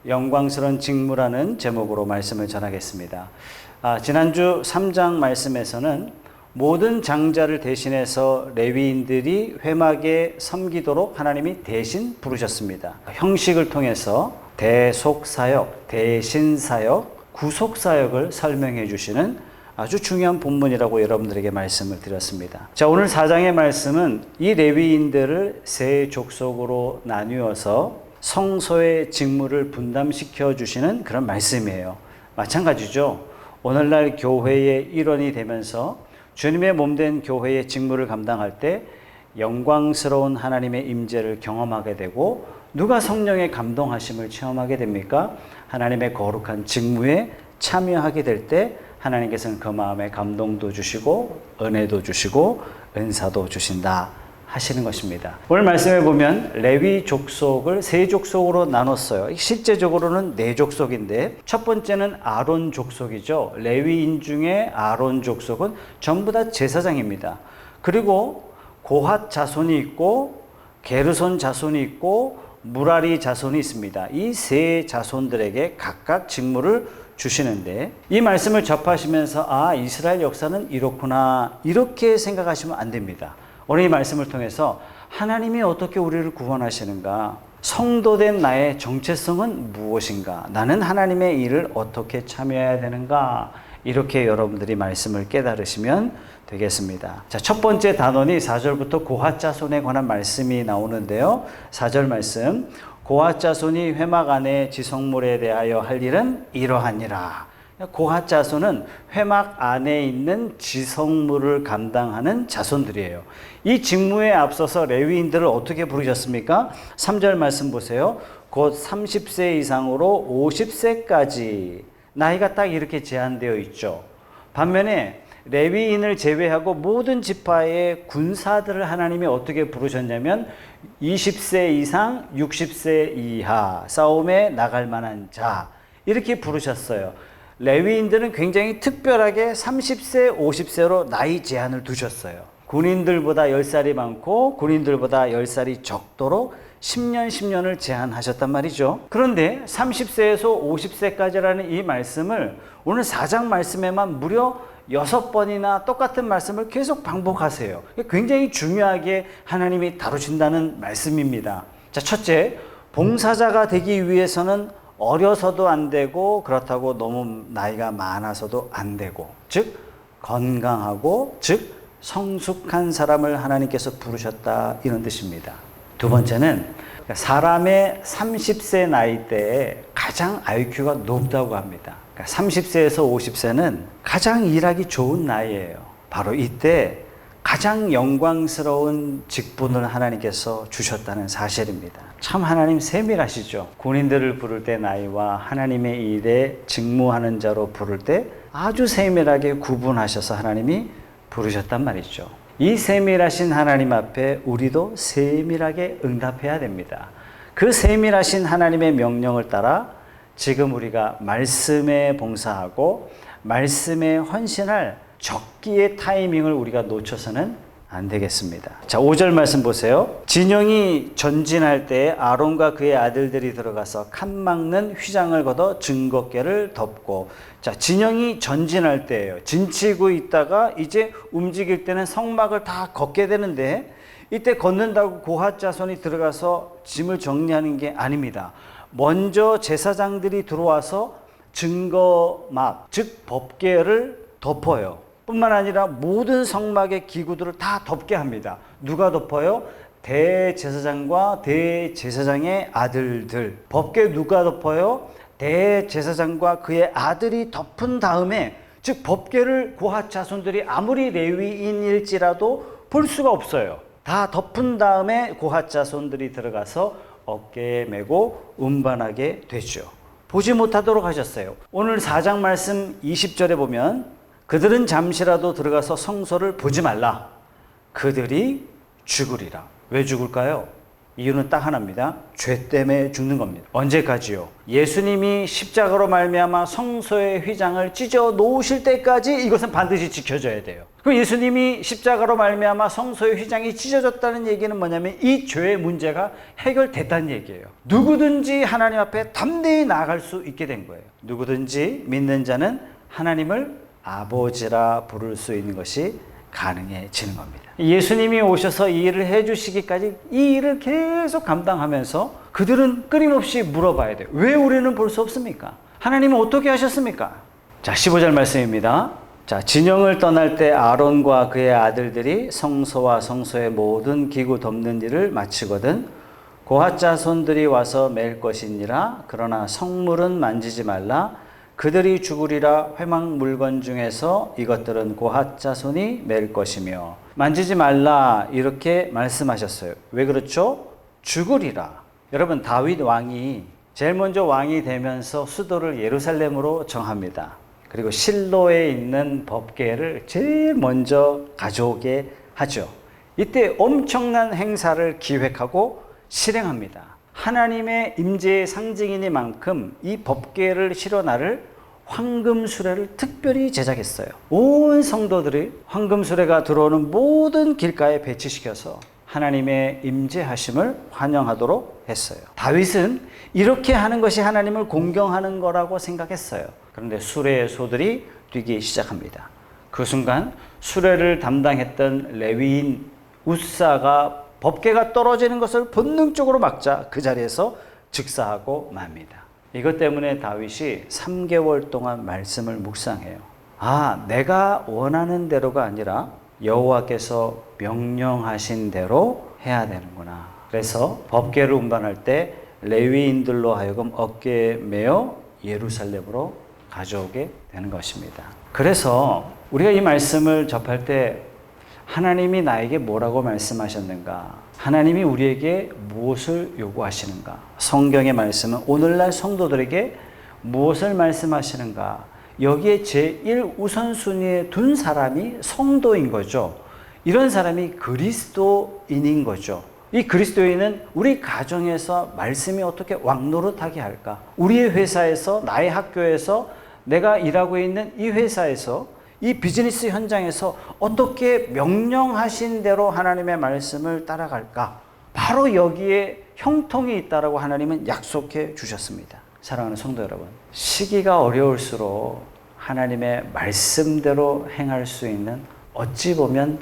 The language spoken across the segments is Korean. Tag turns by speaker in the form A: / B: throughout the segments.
A: 영광스러운 직무라는 제목으로 말씀을 전하겠습니다. 지난주 3장 말씀에서는 모든 장자를 대신해서 레위인들이 회막에 섬기도록 하나님이 대신 부르셨습니다. 형식을 통해서 대속사역, 대신사역, 구속사역을 설명해 주시는 아주 중요한 본문이라고 여러분들에게 말씀을 드렸습니다. 자, 오늘 4장의 말씀은 이 레위인들을 세 족속으로 나누어서 성소의 직무를 분담시켜 주시는 그런 말씀이에요. 마찬가지죠. 오늘날 교회의 일원이 되면서 주님의 몸된 교회의 직무를 감당할 때 영광스러운 하나님의 임재를 경험하게 되고, 누가 성령의 감동하심을 체험하게 됩니까? 하나님의 거룩한 직무에 참여하게 될 때 하나님께서는 그 마음에 감동도 주시고 은혜도 주시고 은사도 주신다 하시는 것입니다. 오늘 말씀에 보면 레위 족속을 세 족속으로 나눴어요. 실제적으로는 네 족속인데, 첫 번째는 아론 족속이죠. 레위인 중에 아론 족속은 전부 다 제사장입니다. 그리고 고핫 자손이 있고 게르손 자손이 있고 무라리 자손이 있습니다. 이 세 자손들에게 각각 직무를 주시는데, 이 말씀을 접하시면서 이스라엘 역사는 이렇구나, 이렇게 생각하시면 안 됩니다. 오늘 이 말씀을 통해서 하나님이 어떻게 우리를 구원하시는가, 성도된 나의 정체성은 무엇인가, 나는 하나님의 일을 어떻게 참여해야 되는가, 이렇게 여러분들이 말씀을 깨달으시면 되겠습니다. 자, 첫 번째 단원이 4절부터 고핫 자손에 관한 말씀이 나오는데요. 4절 말씀, 고핫 자손이 회막 안에 지성물에 대하여 할 일은 이러하니라. 고핫 자손은 회막 안에 있는 지성물을 감당하는 자손들이에요. 이 직무에 앞서서 레위인들을 어떻게 부르셨습니까? 3절 말씀 보세요. 곧 30세 이상으로 50세까지, 나이가 딱 이렇게 제한되어 있죠. 반면에 레위인을 제외하고 모든 지파의 군사들을 하나님이 어떻게 부르셨냐면 20세 이상 60세 이하 싸움에 나갈 만한 자, 이렇게 부르셨어요. 레위인들은 굉장히 특별하게 30세, 50세로 나이 제한을 두셨어요. 군인들보다 10살이 많고 군인들보다 10살이 적도록 10년을 제한하셨단 말이죠. 그런데 30세에서 50세까지라는 이 말씀을 오늘 4장 말씀에만 무려 6번이나 똑같은 말씀을 계속 반복하세요. 굉장히 중요하게 하나님이 다루신다는 말씀입니다. 자, 첫째, 봉사자가 되기 위해서는 어려서도 안 되고, 그렇다고 너무 나이가 많아서도 안 되고, 즉 건강하고 즉 성숙한 사람을 하나님께서 부르셨다, 이런 뜻입니다. 두 번째는 사람의 30세 나이대에 가장 IQ가 높다고 합니다. 30세에서 50세는 가장 일하기 좋은 나이예요. 바로 이때 가장 영광스러운 직분을 하나님께서 주셨다는 사실입니다. 참 하나님 세밀하시죠. 군인들을 부를 때 나이와 하나님의 일에 직무하는 자로 부를 때 아주 세밀하게 구분하셔서 하나님이 부르셨단 말이죠. 이 세밀하신 하나님 앞에 우리도 세밀하게 응답해야 됩니다. 그 세밀하신 하나님의 명령을 따라 지금 우리가 말씀에 봉사하고 말씀에 헌신할 적기의 타이밍을 우리가 놓쳐서는 안 되겠습니다. 자, 5절 말씀 보세요. 진영이 전진할 때 아론과 그의 아들들이 들어가서 칸 막는 휘장을 걷어 증거궤를 덮고, 자, 진영이 전진할 때예요. 진치고 있다가 이제 움직일 때는 성막을 다 걷게 되는데, 이때 걷는다고 고핫 자손이 들어가서 짐을 정리하는 게 아닙니다. 먼저 제사장들이 들어와서 증거막, 즉 법궤를 덮어요. 뿐만 아니라 모든 성막의 기구들을 다 덮게 합니다. 누가 덮어요? 대제사장과 대제사장의 아들들. 법궤 누가 덮어요? 대제사장과 그의 아들이 덮은 다음에, 즉 법궤를 고핫 자손들이 아무리 레위인일지라도 볼 수가 없어요. 다 덮은 다음에 고핫 자손들이 들어가서 어깨에 메고 운반하게 되죠. 보지 못하도록 하셨어요. 오늘 4장 말씀 20절에 보면 그들은 잠시라도 들어가서 성소를 보지 말라. 그들이 죽으리라. 왜 죽을까요? 이유는 딱 하나입니다. 죄 때문에 죽는 겁니다. 언제까지요? 예수님이 십자가로 말미암아 성소의 휘장을 찢어 놓으실 때까지 이것은 반드시 지켜져야 돼요. 그럼 예수님이 십자가로 말미암아 성소의 휘장이 찢어졌다는 얘기는 뭐냐면 이 죄의 문제가 해결됐다는 얘기예요. 누구든지 하나님 앞에 담대히 나아갈 수 있게 된 거예요. 누구든지 믿는 자는 하나님을 아버지라 부를 수 있는 것이 가능해지는 겁니다. 예수님이 오셔서 이 일을 해주시기까지 이 일을 계속 감당하면서 그들은 끊임없이 물어봐야 돼요. 왜 우리는 볼 수 없습니까? 하나님은 어떻게 하셨습니까? 자, 15절 말씀입니다. 자, 진영을 떠날 때 아론과 그의 아들들이 성소와 성소의 모든 기구 덮는 일을 마치거든 고핫 자손들이 와서 맬 것이니라. 그러나 성물은 만지지 말라. 그들이 죽으리라. 회막 물건 중에서 이것들은 고핫 자손이 맬 것이며 만지지 말라 이렇게 말씀하셨어요. 왜 그렇죠? 죽으리라. 여러분, 다윗 왕이 제일 먼저 왕이 되면서 수도를 예루살렘으로 정합니다. 그리고 실로에 있는 법궤를 제일 먼저 가져오게 하죠. 이때 엄청난 행사를 기획하고 실행합니다. 하나님의 임재의 상징이니만큼 이 법궤를 실어나를 황금수레를 특별히 제작했어요. 온 성도들이 황금수레가 들어오는 모든 길가에 배치시켜서 하나님의 임재하심을 환영하도록 했어요. 다윗은 이렇게 하는 것이 하나님을 공경하는 거라고 생각했어요. 그런데 수레의 소들이 뛰기 시작합니다. 그 순간 수레를 담당했던 레위인 웃사가 법궤가 떨어지는 것을 본능적으로 막자 그 자리에서 즉사하고 맙니다. 이것 때문에 다윗이 3개월 동안 말씀을 묵상해요. 아, 내가 원하는 대로가 아니라 여호와께서 명령하신 대로 해야 되는구나. 그래서 법궤를 운반할 때 레위인들로 하여금 어깨에 메어 예루살렘으로 가져오게 되는 것입니다. 그래서 우리가 이 말씀을 접할 때 하나님이 나에게 뭐라고 말씀하셨는가? 하나님이 우리에게 무엇을 요구하시는가? 성경의 말씀은 오늘날 성도들에게 무엇을 말씀하시는가? 여기에 제1 우선순위에 둔 사람이 성도인 거죠. 이런 사람이 그리스도인인 거죠. 이 그리스도인은 우리 가정에서 말씀이 어떻게 왕노릇하게 할까? 우리의 회사에서, 나의 학교에서, 내가 일하고 있는 이 회사에서, 이 비즈니스 현장에서 어떻게 명령하신 대로 하나님의 말씀을 따라갈까? 바로 여기에 형통이 있다라고 하나님은 약속해 주셨습니다. 사랑하는 성도 여러분, 시기가 어려울수록 하나님의 말씀대로 행할 수 있는 어찌 보면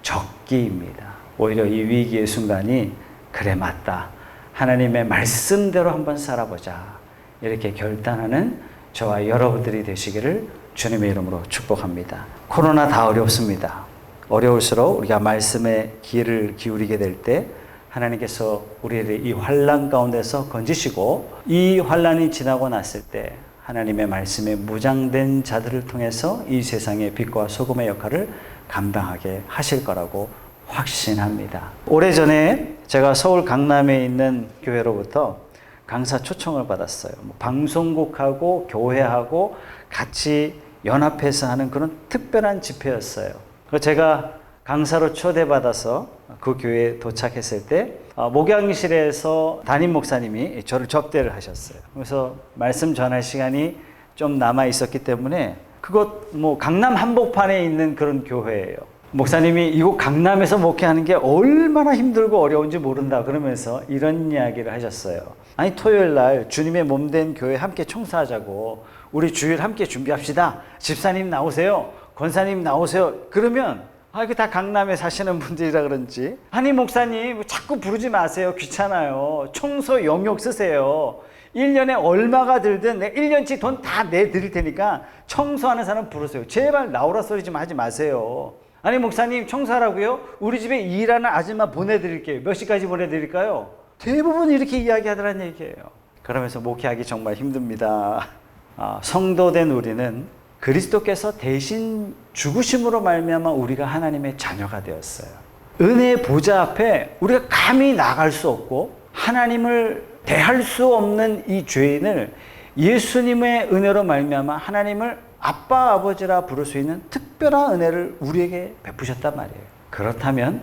A: 적기입니다. 오히려 이 위기의 순간이 그래 맞다. 하나님의 말씀대로 한번 살아보자. 이렇게 결단하는 저와 여러분들이 되시기를 주님의 이름으로 축복합니다. 코로나 다 어렵습니다. 어려울수록 우리가 말씀에 귀를 기울이게 될 때 하나님께서 우리를 이 환난 가운데서 건지시고 이 환난이 지나고 났을 때 하나님의 말씀에 무장된 자들을 통해서 이 세상의 빛과 소금의 역할을 감당하게 하실 거라고 확신합니다. 오래전에 제가 서울 강남에 있는 교회로부터 강사 초청을 받았어요. 방송국하고 교회하고 같이 연합해서 하는 그런 특별한 집회였어요. 제가 강사로 초대받아서 그 교회에 도착했을 때 목양실에서 담임 목사님이 저를 접대를 하셨어요. 그래서 말씀 전할 시간이 좀 남아 있었기 때문에 그것 강남 한복판에 있는 그런 교회예요. 목사님이 이곳 강남에서 목회하는 게 얼마나 힘들고 어려운지 모른다 그러면서 이런 이야기를 하셨어요. 아니, 토요일 날 주님의 몸된 교회 함께 청소하자고, 우리 주일 함께 준비합시다. 집사님 나오세요. 권사님 나오세요. 그러면 이거 다 강남에 사시는 분들이라 그런지, 아니 목사님 자꾸 부르지 마세요. 귀찮아요. 청소 용역 쓰세요. 1년에 얼마가 들든 내가 1년치 돈 다 내드릴 테니까 청소하는 사람 부르세요. 제발 나오라 소리 좀 하지 마세요. 아니 목사님 청소하라고요? 우리 집에 일하는 아줌마 보내드릴게요. 몇 시까지 보내드릴까요? 대부분 이렇게 이야기하더란 얘기예요. 그러면서 목회하기 정말 힘듭니다. 성도된 우리는 그리스도께서 대신 죽으심으로 말미암아 우리가 하나님의 자녀가 되었어요. 은혜의 보좌 앞에 우리가 감히 나갈 수 없고 하나님을 대할 수 없는 이 죄인을 예수님의 은혜로 말미암아 하나님을 아빠 아버지라 부를 수 있는 특별한 은혜를 우리에게 베푸셨단 말이에요. 그렇다면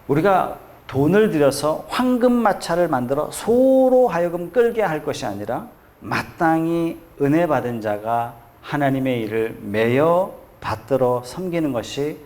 A: 우리가 돈을 들여서 황금마차를 만들어 소로 하여금 끌게 할 것이 아니라 마땅히 은혜 받은 자가 하나님의 일을 매여 받들어 섬기는 것이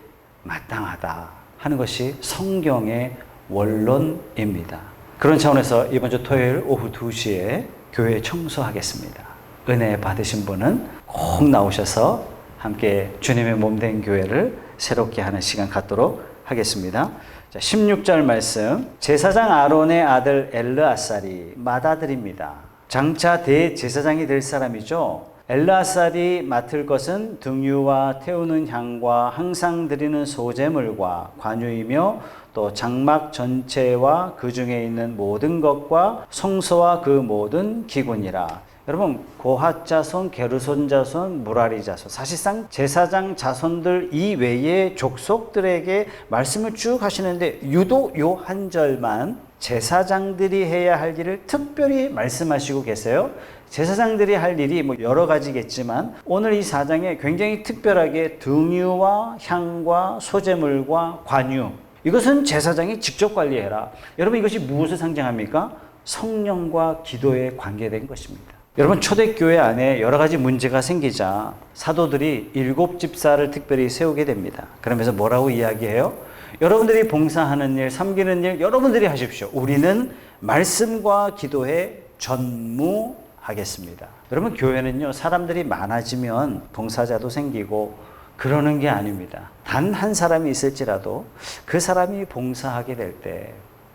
A: 마땅하다 하는 것이 성경의 원론입니다. 그런 차원에서 이번 주 토요일 오후 2시에 교회 청소하겠습니다. 은혜 받으신 분은 꼭 나오셔서 함께 주님의 몸된 교회를 새롭게 하는 시간 갖도록 하겠습니다. 자, 16절 말씀. 제사장 아론의 아들 엘르아살이 맏아들입니다. 장차 대제사장이 될 사람이죠. 엘르아살이 맡을 것은 등유와 태우는 향과 항상 드리는 소제물과 관유이며 또 장막 전체와 그 중에 있는 모든 것과 성소와 그 모든 기구니라. 여러분, 고핫 자손, 게르손 자손, 무라리 자손, 사실상 제사장 자손들 이외의 족속들에게 말씀을 쭉 하시는데 유독 요 한 절만 제사장들이 해야 할 일을 특별히 말씀하시고 계세요. 제사장들이 할 일이 뭐 여러 가지겠지만 오늘 이 4장에 굉장히 특별하게 등유와 향과 소제물과 관유, 이것은 제사장이 직접 관리해라. 여러분, 이것이 무엇을 상징합니까? 성령과 기도에 관계된 것입니다. 여러분, 초대교회 안에 여러 가지 문제가 생기자 사도들이 7집사를 특별히 세우게 됩니다. 그러면서 뭐라고 이야기해요? 여러분들이 봉사하는 일, 섬기는 일 여러분들이 하십시오. 우리는 말씀과 기도에 전무하겠습니다. 여러분, 교회는요, 사람들이 많아지면 봉사자도 생기고 그러는 게 아닙니다. 단 한 사람이 있을지라도 그 사람이 봉사하게 될 때,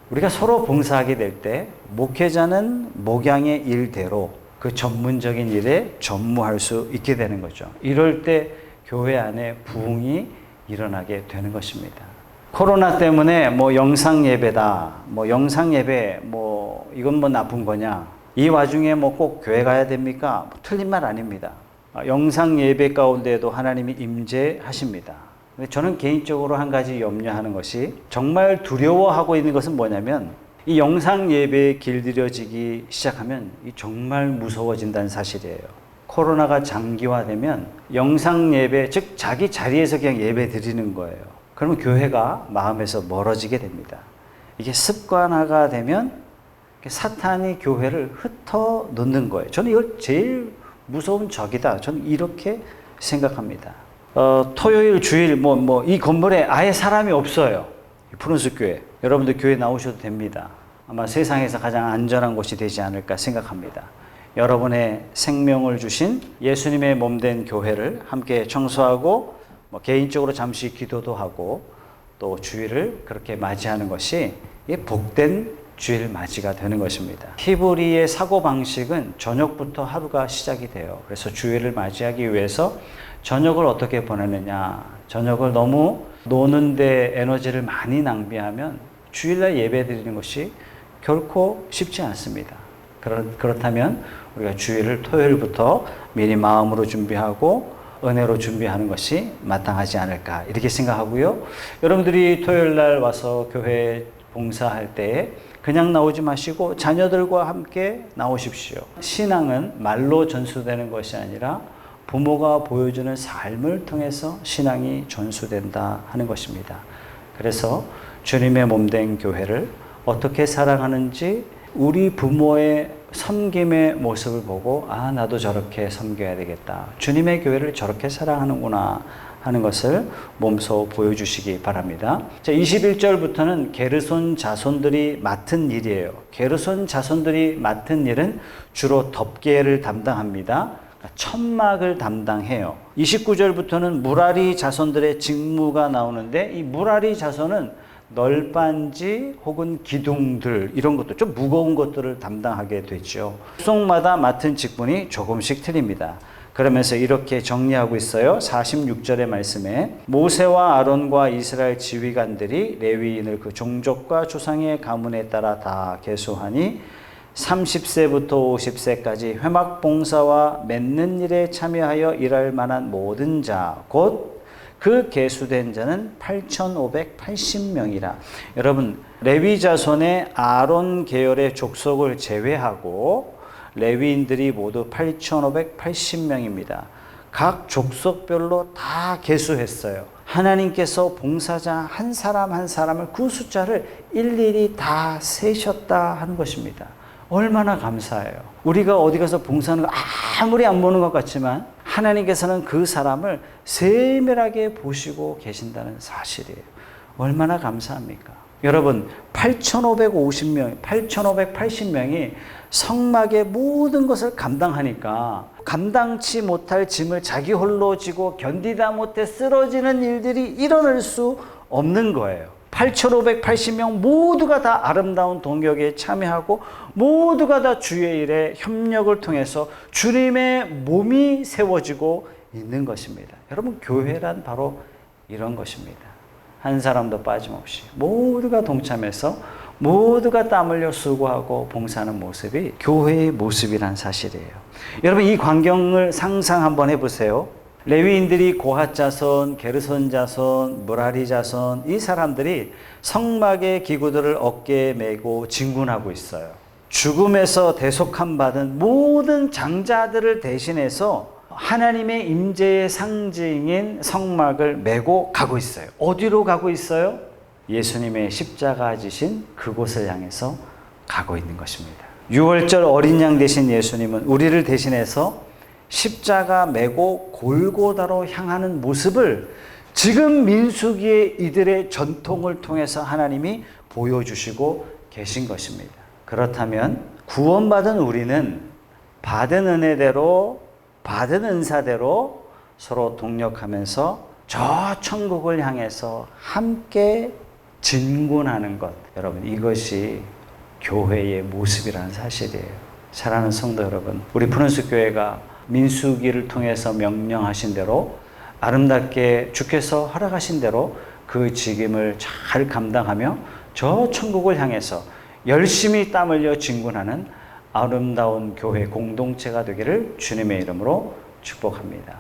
A: 우리가 서로 봉사하게 될 때 목회자는 목양의 일대로 그 전문적인 일에 전무할 수 있게 되는 거죠. 이럴 때 교회 안에 부흥이 일어나게 되는 것입니다. 코로나 때문에 뭐 영상 예배다, 뭐 영상 예배, 뭐 이건 뭐 나쁜 거냐, 이 와중에 뭐 꼭 교회 가야 됩니까? 틀린 말 아닙니다. 영상 예배 가운데도 하나님이 임재하십니다. 저는 개인적으로 한 가지 염려하는 것이, 정말 두려워하고 있는 것은 뭐냐면, 이 영상 예배에 길들여지기 시작하면 정말 무서워진다는 사실이에요. 코로나가 장기화되면 영상 예배, 즉 자기 자리에서 그냥 예배 드리는 거예요. 그러면 교회가 마음에서 멀어지게 됩니다. 이게 습관화가 되면 사탄이 교회를 흩어 놓는 거예요. 저는 이걸 제일 무서운 적이다. 저는 이렇게 생각합니다. 토요일, 주일 이 건물에 아예 사람이 없어요. 푸른숲 교회. 여러분들 교회 나오셔도 됩니다. 아마 세상에서 가장 안전한 곳이 되지 않을까 생각합니다. 여러분의 생명을 주신 예수님의 몸된 교회를 함께 청소하고 개인적으로 잠시 기도도 하고 또 주일을 그렇게 맞이하는 것이 복된 주일 맞이가 되는 것입니다. 히브리의 사고방식은 저녁부터 하루가 시작이 돼요. 그래서 주일을 맞이하기 위해서 저녁을 어떻게 보내느냐, 저녁을 너무 노는데 에너지를 많이 낭비하면 주일날 예배 드리는 것이 결코 쉽지 않습니다. 그렇다면 우리가 주일을 토요일부터 미리 마음으로 준비하고 은혜로 준비하는 것이 마땅하지 않을까 이렇게 생각하고요. 여러분들이 토요일날 와서 교회 봉사할 때에 그냥 나오지 마시고 자녀들과 함께 나오십시오. 신앙은 말로 전수되는 것이 아니라 부모가 보여주는 삶을 통해서 신앙이 전수된다 하는 것입니다. 그래서 주님의 몸된 교회를 어떻게 사랑하는지 우리 부모의 섬김의 모습을 보고 나도 저렇게 섬겨야 되겠다. 주님의 교회를 저렇게 사랑하는구나 하는 것을 몸소 보여주시기 바랍니다. 자, 21절부터는 게르손 자손들이 맡은 일이에요. 게르손 자손들이 맡은 일은 주로 덮개를 담당합니다. 천막을 담당해요. 29절부터는 무라리 자손들의 직무가 나오는데 이 무라리 자손은 널빤지 혹은 기둥들 이런 것도 좀 무거운 것들을 담당하게 되죠. 족속마다 맡은 직분이 조금씩 틀립니다. 그러면서 이렇게 정리하고 있어요. 46절의 말씀에 모세와 아론과 이스라엘 지휘관들이 레위인을 그 종족과 조상의 가문에 따라 다 계수하니 30세부터 50세까지 회막 봉사와 맺는 일에 참여하여 일할 만한 모든 자, 곧 그 계수된 자는 8,580명이라. 여러분, 레위 자손의 아론 계열의 족속을 제외하고 레위인들이 모두 8,580명입니다. 각 족속별로 다 계수했어요. 하나님께서 봉사자 한 사람 한 사람을 그 숫자를 일일이 다 세셨다 하는 것입니다. 얼마나 감사해요. 우리가 어디 가서 봉사하는 거 아무리 안 보는 것 같지만 하나님께서는 그 사람을 세밀하게 보시고 계신다는 사실이에요. 얼마나 감사합니까? 여러분, 8,550명, 8,580명이 성막의 모든 것을 감당하니까 감당치 못할 짐을 자기 홀로 지고 견디다 못해 쓰러지는 일들이 일어날 수 없는 거예요. 8,580명 모두가 다 아름다운 동역에 참여하고 모두가 다 주의 일에 협력을 통해서 주님의 몸이 세워지고 있는 것입니다. 여러분, 교회란 바로 이런 것입니다. 한 사람도 빠짐없이 모두가 동참해서 모두가 땀 흘려 수고하고 봉사하는 모습이 교회의 모습이란 사실이에요. 여러분, 이 광경을 상상 한번 해보세요. 레위인들이 고핫 자손, 게르손 자손, 무라리 자손, 이 사람들이 성막의 기구들을 어깨에 메고 진군하고 있어요. 죽음에서 대속함 받은 모든 장자들을 대신해서 하나님의 임재의 상징인 성막을 메고 가고 있어요. 어디로 가고 있어요? 예수님의 십자가 지신 그곳을 향해서 가고 있는 것입니다. 6월절 어린 양 되신 예수님은 우리를 대신해서 십자가 메고 골고다로 향하는 모습을 지금 민수기의 이들의 전통을 통해서 하나님이 보여주시고 계신 것입니다. 그렇다면 구원받은 우리는 받은 은혜대로, 받은 은사대로 서로 동력하면서 저 천국을 향해서 함께 진군하는 것, 여러분, 이것이 교회의 모습이라는 사실이에요. 사랑하는 성도 여러분, 우리 푸른숲 교회가 민수기를 통해서 명령하신 대로 아름답게 주께서 허락하신 대로 그 직임을 잘 감당하며 저 천국을 향해서 열심히 땀 흘려 진군하는 아름다운 교회 공동체가 되기를 주님의 이름으로 축복합니다.